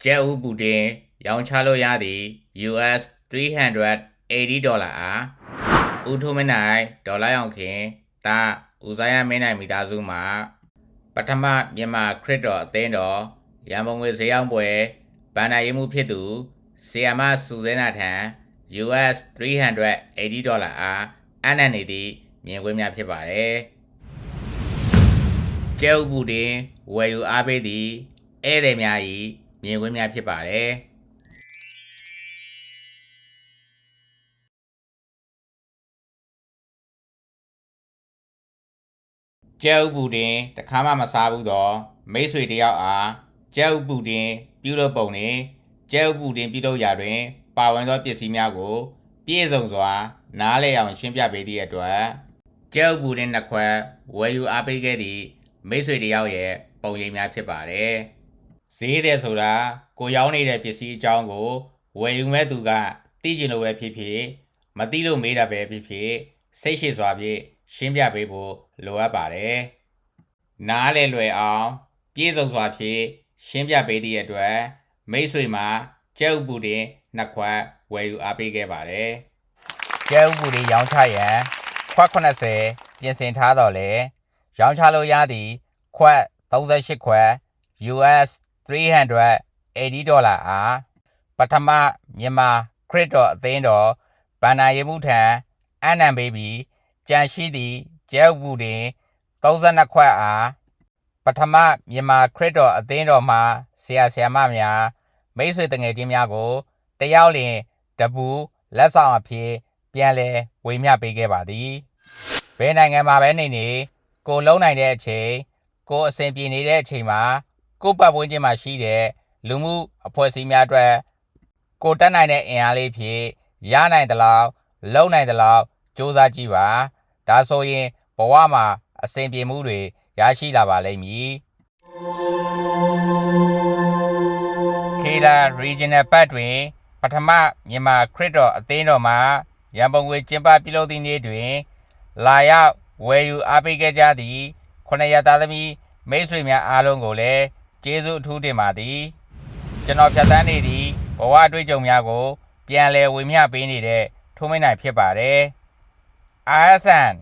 ကျဲဥပူတင်ရောင်းချလို့ရသည် US $380 အားဦးထုံးမနိုင်ဒေါ်လာရောင်ခင်တာဦးစားရမင်းနိုင်မိသားစုမှာပထမမြန်မာခရစ်တော်အသင်းတော်ရန်ပုံငွေဈေးရောက်ပွဲဘဏ္ဍာရေးမှုဖြစ်သူဆီယမစူဇဲနာထံ US $380 အားအနံ့နေသည့်မြင်ကွင်းများဖြစ်ပါတယ်ကျဲဥပူတင်ဝယ်ယူအားပေးသည့်ဧည့်သည်များ၏မြင်ကွင်းများဖြစ်ပါတယ်ကျဲဥပူတင်တခါမှမစားဘူးသောမိတ်ဆွေတယောက်အားကျဲဥပူတင်ပြုလုပ်ပုံနှင့်ကျဲဥပူတင်ပြုလုပ်ရာတွင်ပါဝင်သောပစ္စည်းများကိုပြည့်စုံစွာနားလည်အောင်ရှင်းပြပေးသည့်အတွက်ကျဲဥပူတင်နှစ်ခွက်ဝယ်ယူအားပေးခဲ့သည့်မိတ်ဆွေတယောက်ရဲ့ပုံရိပ်များဖြစ်ပါတယ်ဈေးတဲ့ဆိုတာကိုရောင်းနေတဲ့ပစ္စည်းအကြောင်းကိုဝယ်ယူမဲ့သူကသိကျင်လို့ပဲဖြစ်ဖြစ်မသိလို့မေးတာပဲဖြစ်ဖြစ်စိတ်ရှိစွာဖြင့်ရှင်းပြပေးဖို့လိုအပ်ပါတယ်နားလည်လွယ်အောင်ပြည့်စုံစွာဖြင့်ရှင်းပြပေးသည့်အတွက်မိတ်ဆွေမှာကျဲဥပူတင်နှစ်ခွက်ဝယ်ယူအားပေးခဲ့ပါတယ်ကျဲဥပူတင်ရောင်းချရန်ခွက်80ပြင်ဆင်ထားတော့လေရောင်းချလို့ရသည်ခွက်38ခွက် US $380 အားပထမမြန်မာခရစ်တော်အသင်းတော်ဘဏ္ဍာရေးမှုထံအနံ့ပေးပြီးကြံရှိသည့်ကျဲဥပူတင်32ခွက်အားပထမမြန်မာခရစ်တော်အသင်းတော်မှဆရာဆရာမများမိတ်ဆွေတငယ်ချင်းများကိုတယောက်လျင်တပူလက်ဆောင်အဖြစ်ပြန်လည်ဝေမျှပေးခဲ့ပါသည်ဘယ်နိုင်ငံမှာပဲနေကိုလုံးနိုင်တဲ့အချိန်ကိုအဆင်ပြေနေတဲ့အချိန်မှာကိုပတ်ဝန်းကျင်မှာရှိတဲ့လူမှုအဖွဲ့အစည်းများအတွက်ကိုတက်နိုင်တဲ့အင်အားလေးဖြင့်ရနိုင်သလောက်လုံနိုင်သလောက်စူးစမ်းကြည့်ပါဒါဆိုရင်ဘဝမှာအဆင်ပြေမှုတွေရရှိလာပါလိမ့်မည်ခေလာ Regional ဘက်တွင်ပထမမြန်မာခရစ်တော်အသင်းတော်မှရန်ပုံငွေကျင်းပပြုလုပ်သည့်နေ့တွင်လာရောက်ဝယ်ယူအားပေးခဲ့ကြသည့်9ရက်သားသမီးမိတ်ဆွေများအားလုံးကိုလည်းကျေးဇူးအထူးတင်ပါသည်ကျွန်တော်ဖြတ်သန်းနေသည့်ဘဝအတွေ့အကြုံများကိုပြန်လည်ဝေမျှပေးနေတဲ့ထုံးမိတ်နိုင်ဖြစ်ပါတယ်RSN